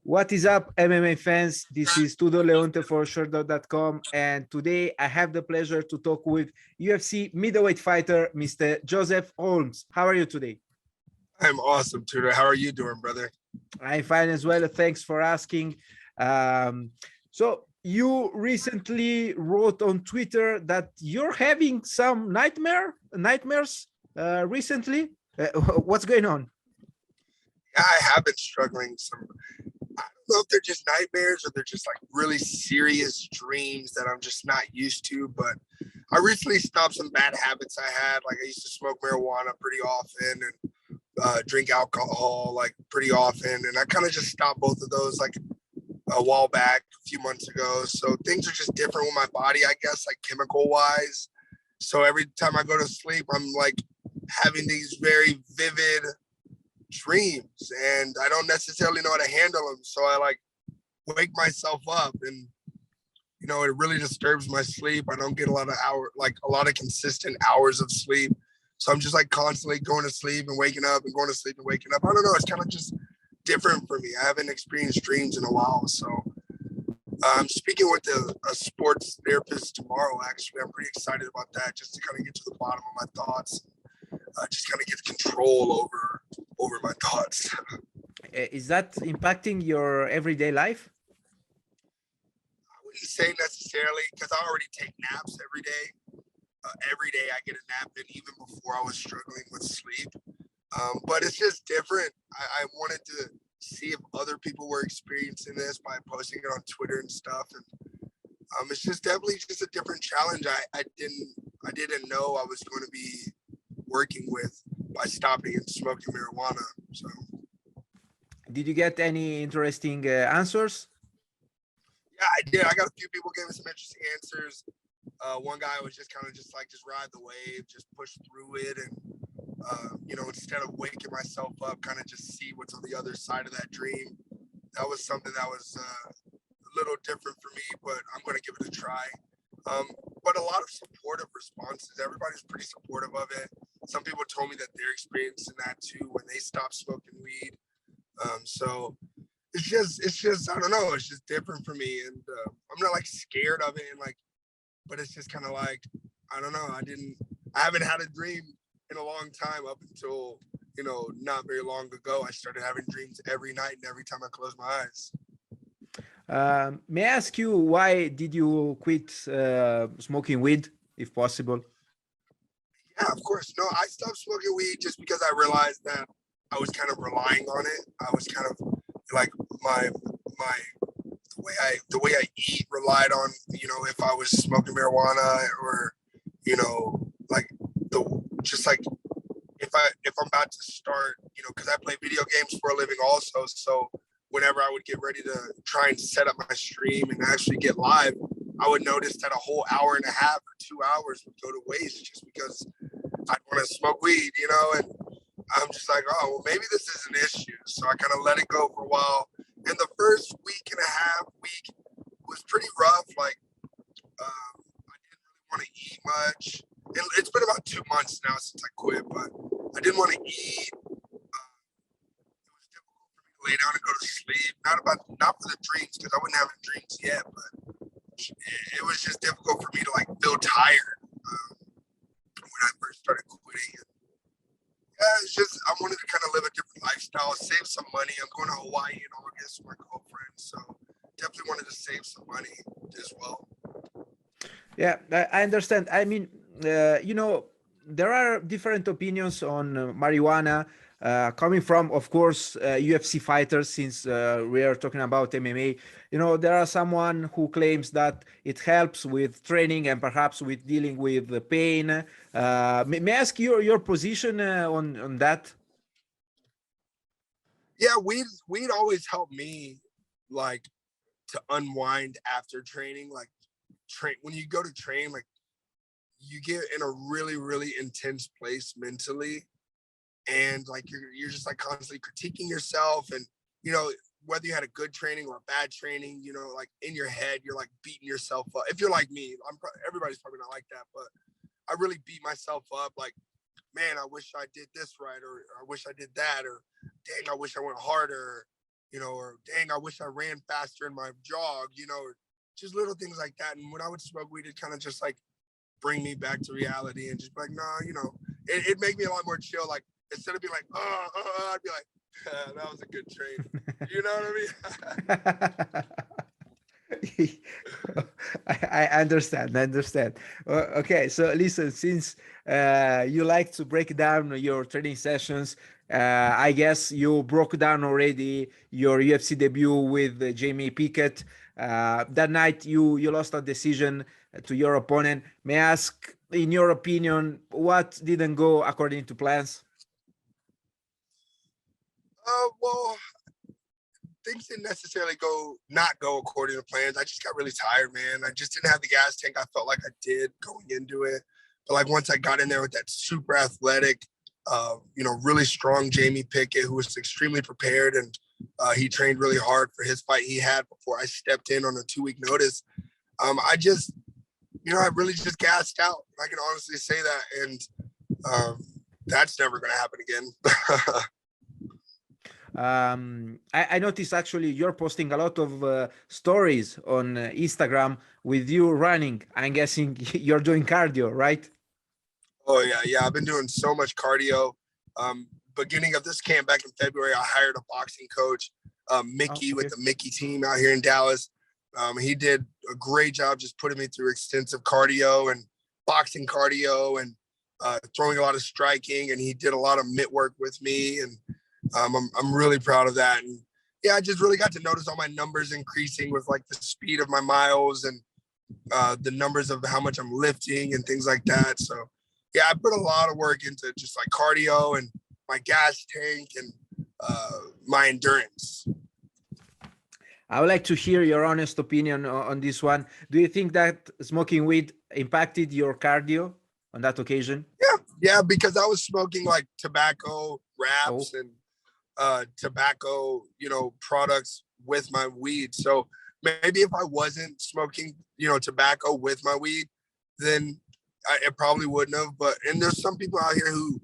What is up, MMA fans? This is Tudo Leonte for Sherdog.com, and today I have the pleasure to talk with UFC middleweight fighter, Mr. Joseph Holmes. How are you today? I'm awesome, Tudor. How are you doing, brother? I'm fine as well. Thanks for asking. So you recently wrote on Twitter that you're having some nightmares recently. What's going on? Yeah, I have been struggling I don't know if they're just nightmares or they're just like really serious dreams that I'm just not used to. But I recently stopped some bad habits I had. Like I used to smoke marijuana pretty often and drink alcohol like pretty often. And I kind of just stopped both of those like a while back, a few months ago. So things are just different with my body, I guess, like chemical wise. So every time I go to sleep, I'm like having these very vivid dreams and I don't necessarily know how to handle them. So I like wake myself up and it really disturbs my sleep. I don't get a lot of consistent hours of sleep. So I'm just like constantly going to sleep and waking up and going to sleep and waking up. I don't know. It's kind of just different for me. I haven't experienced dreams in a while. So I'm speaking with a sports therapist tomorrow. Actually, I'm pretty excited about that just to kind of get to the bottom of my thoughts. Just kind of get control over my thoughts. Is that impacting your everyday life? I wouldn't say necessarily because I already take naps every day. Every day I get a nap in, even before I was struggling with sleep. But it's just different. I wanted to see if other people were experiencing this by posting it on Twitter and stuff. And it's just definitely just a different challenge. I didn't know I was going to be working with by stopping and smoking marijuana. So did you get any interesting answers? Yeah, I did. I got a few people gave me some interesting answers. One guy was just kind of just ride the wave, just push through it, and instead of waking myself up, kind of just see what's on the other side of that dream. That was something that was a little different for me, but I'm going to give it a try. But a lot of supportive responses. Everybody's pretty supportive of it. Some people told me that they're experiencing that too when they stopped smoking weed. So it's just I don't know. It's just different for me, and I'm not like scared of it, but it's just kind of like I don't know. I haven't had a dream in a long time up until not very long ago. I started having dreams every night and every time I close my eyes. May I ask you, why did you quit smoking weed, if possible? Yeah, of course. No, I stopped smoking weed just because I realized that I was kind of relying on it. I was kind of like the way I eat relied on, if I was smoking marijuana or, like if I'm about to start, because I play video games for a living also. So whenever I would get ready to try and set up my stream and actually get live, I would notice that a whole hour and a half or 2 hours would go to waste just because I'd want to smoke weed, and I'm just like, oh, well, maybe this is an issue. So I kind of let it go for a while. And the first week and a half was pretty rough. Like, I didn't really want to eat much. It's been about 2 months now since I quit, but I didn't want to eat. It was difficult for me to lay down and go to sleep. Not for the dreams, because I wasn't having dreams yet, but it was just difficult for me to like feel tired when I first started quitting. Yeah, it's just I wanted to kind of live a different lifestyle, save some money. I'm going to Hawaii in August with my girlfriend, so definitely wanted to save some money as well. Yeah, I understand. I mean, there are different opinions on marijuana coming from, of course, UFC fighters, since we are talking about MMA. There are someone who claims that it helps with training and perhaps with dealing with the pain. May I ask your position on that? Yeah, weed always helped me like to unwind after training. Like when you go to train, like you get in a really, really intense place mentally. And like you're just like constantly critiquing yourself. And whether you had a good training or a bad training, like in your head, you're like beating yourself up. If you're like me, everybody's probably not like that, but I really beat myself up. Like, man, I wish I did this right, or I wish I did that, or dang, I wish I went harder. or dang, I wish I ran faster in my jog, or just little things like that. And when I would smoke weed, it kind of just like bring me back to reality and just be like, nah, it'd make me a lot more chill. Like instead of being like, I'd be like, that was a good train. You know what I mean? I understand. I understand. Okay, so listen, since you like to break down your training sessions, I guess you broke down already your UFC debut with Jamie Pickett. That night, you lost a decision to your opponent. May I ask, in your opinion, what didn't go according to plans? Well, things didn't necessarily not go according to plans. I just got really tired, man. I just didn't have the gas tank I felt like I did going into it. But like once I got in there with that super athletic, really strong Jamie Pickett, who was extremely prepared, and he trained really hard for his fight he had before I stepped in on a 2-week notice. I just, I really just gassed out. I can honestly say that, and that's never going to happen again. I noticed actually you're posting a lot of stories on Instagram with you running. I'm guessing you're doing cardio, right? Oh yeah. I've been doing so much cardio. Beginning of this camp back in February, I hired a boxing coach, Mickey, with the Mickey team out here in Dallas. He did a great job just putting me through extensive cardio and boxing cardio and throwing a lot of striking. And he did a lot of mitt work with me. And I'm really proud of that. And yeah, I just really got to notice all my numbers increasing with like the speed of my miles and the numbers of how much I'm lifting and things like that. So yeah, I put a lot of work into just like cardio and my gas tank and my endurance. I would like to hear your honest opinion on this one. Do you think that smoking weed impacted your cardio on that occasion? Yeah, because I was smoking like tobacco wraps Oh, and tobacco, products with my weed. So maybe if I wasn't smoking, tobacco with my weed, then it probably wouldn't have. And there's some people out here who,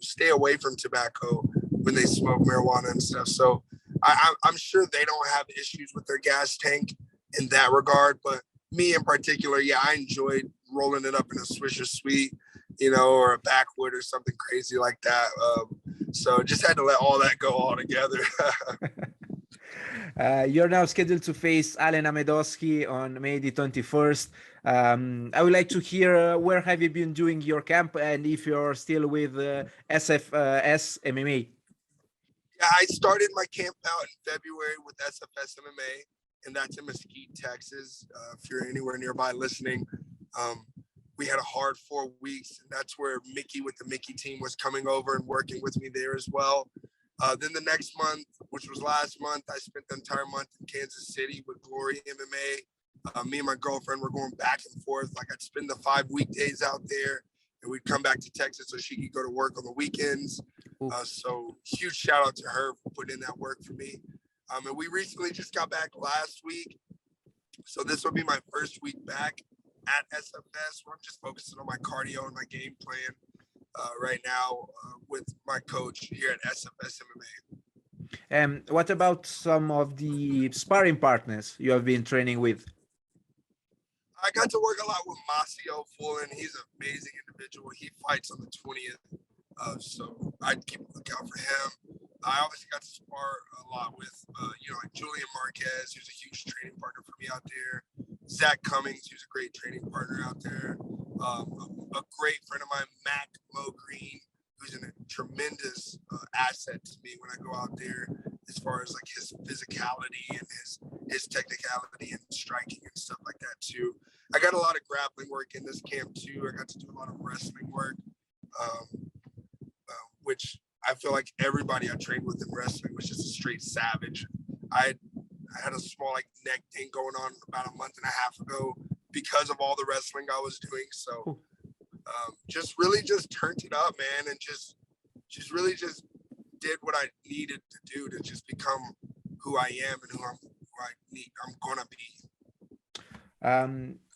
stay away from tobacco when they smoke marijuana and stuff. So I'm sure they don't have issues with their gas tank in that regard. But me in particular, yeah, I enjoyed rolling it up in a Swisher Sweet, or a backwood or something crazy like that. So just had to let all that go all together. you're now scheduled to face Alen Amedovski on May the 21st. I would like to hear where have you been doing your camp and if you're still with SFS MMA. Yeah, I started my camp out in February with SFS MMA, and that's in Mesquite, Texas. If you're anywhere nearby listening, we had a hard 4 weeks, and that's where Mickey with the Mickey team was coming over and working with me there as well. Then the next month, which was last month, I spent the entire month in Kansas City with Glory MMA. Me and my girlfriend were going back and forth. Like I'd spend the 5 weekdays out there, and we'd come back to Texas so she could go to work on the weekends. So huge shout out to her for putting in that work for me. And we recently just got back last week. So this will be my first week back at SFS, where I'm just focusing on my cardio and my game plan right now with my coach here at SFS MMA. And what about some of the sparring partners you have been training with? I got to work a lot with Masio Fullen. He's an amazing individual. He fights on the 20th. So I'd keep a lookout for him. I obviously got to spar a lot with, like Julian Marquez, who's a huge training partner for me out there. Zach Cummings, who's a great training partner out there. A great friend of mine, Mac Mo Green, who's a tremendous asset to me when I go out there, as far as like his physicality and his technicality and striking and stuff like that too. I got a lot of grappling work in this camp too. I got to do a lot of wrestling work, which I feel like everybody I trained with in wrestling was just a straight savage. I had a small like neck thing going on about a month and a half ago because of all the wrestling I was doing. So just really just turned it up, man, and just really just did what I needed to do to just become who I am and I'm gonna be.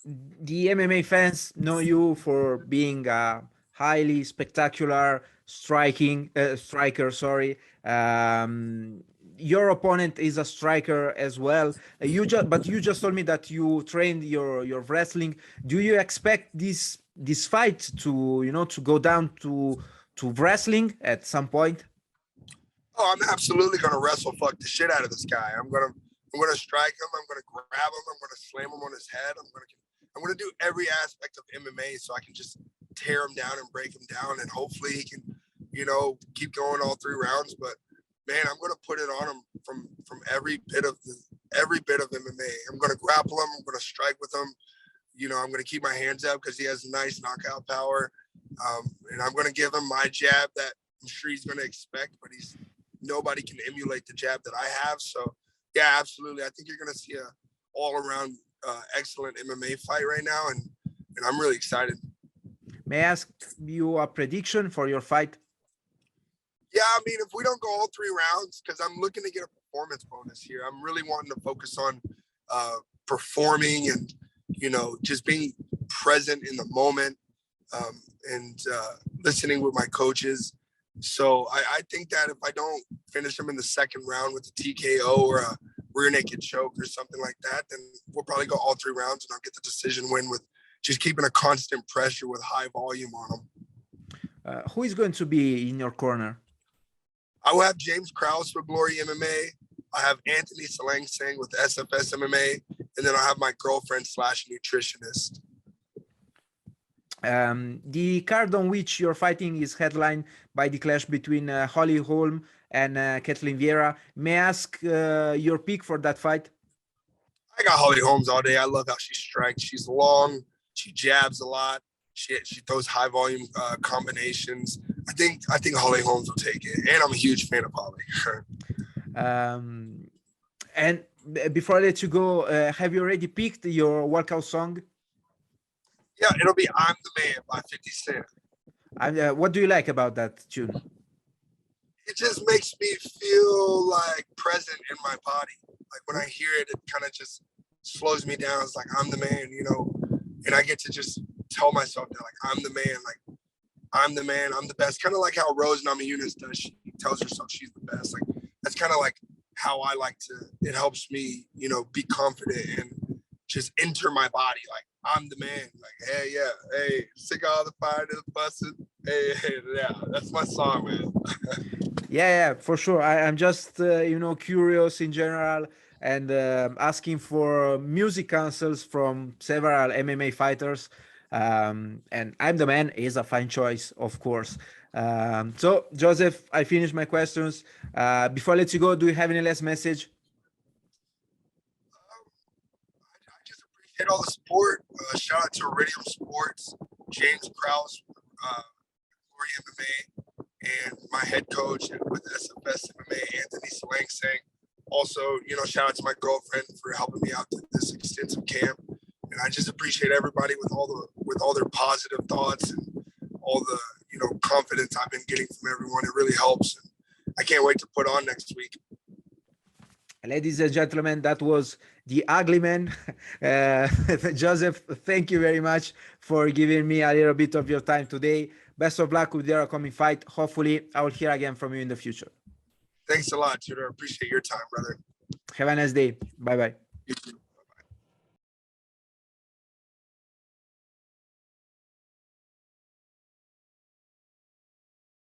The MMA fans know you for being a highly spectacular striker. Sorry. your opponent is a striker as well. But you just told me that you trained your wrestling. Do you expect this fight to to go down to wrestling at some point? Oh, I'm absolutely gonna wrestle fuck the shit out of this guy. I'm gonna strike him. I'm gonna grab him. I'm gonna slam him on his head. I'm gonna do every aspect of MMA so I can just tear him down and break him down, and hopefully he can, keep going all 3 rounds. But man, I'm gonna put it on him from every bit of MMA. I'm gonna grapple him. I'm gonna strike with him. I'm gonna keep my hands up because he has nice knockout power, and I'm gonna give him my jab that I'm sure he's gonna expect, but nobody can emulate the jab that I have. So yeah, absolutely. I think you're gonna see a all around excellent MMA fight right now, and I'm really excited. May I ask you a prediction for your fight? Yeah, I mean, if we don't go all 3 rounds, because I'm looking to get a performance bonus here. I'm really wanting to focus on performing and just being present in the moment, and listening with my coaches. So I think that if I don't finish him in the second round with a TKO or a rear naked choke or something like that, then we'll probably go all 3 rounds and I'll get the decision win with just keeping a constant pressure with high volume on him. Who is going to be in your corner? I will have James Krause for Glory MMA. I have Anthony Selangsang with SFS MMA, and then I'll have my girlfriend / nutritionist. The card on which you're fighting is headlined by the clash between Holm and Ketlen Vieira. May I ask your pick for that fight? I got Holly Holmes all day. I love how she strikes. She's long. She jabs a lot. She throws high volume combinations. I think Holly Holmes will take it, and I'm a huge fan of Holly. And before I let you go, have you already picked your walkout song? Yeah, it'll be "I'm the Man" by 50 Cent. And what do you like about that tune? It just makes me feel like present in my body. Like when I hear it, it kind of just slows me down. It's like I'm the man, and I get to just tell myself that like I'm the man, like I'm the man, I'm the best. Kind of like how Rose Namajunas does. She tells herself she's the best. Like that's kind of like how I like to. It helps me, be confident and just enter my body. Like I'm the man. Like hey, yeah, hey, sick all the fire to the busted. Hey, yeah, that's my song, man. Yeah, for sure. I'm just curious in general and asking for music counsels from several MMA fighters. And I'm the Man is a fine choice, of course. So, Joseph, I finished my questions. Before I let you go, do you have any last message? I just appreciate all the support. Shout out to Iridium Sports, James Krause, Glory MMA, and my head coach with SFS MMA, Anthony Selangsang. Also, shout out to my girlfriend for helping me out through this extensive camp. And I just appreciate everybody with all their positive thoughts and all the confidence I've been getting from everyone. It really helps. And I can't wait to put on next week. Ladies and gentlemen, that was the ugly man. Joseph, thank you very much for giving me a little bit of your time today. Best of luck with your upcoming fight. Hopefully, I will hear again from you in the future. Thanks a lot, Tudor. Appreciate your time, brother. Have a nice day. Bye-bye. You too.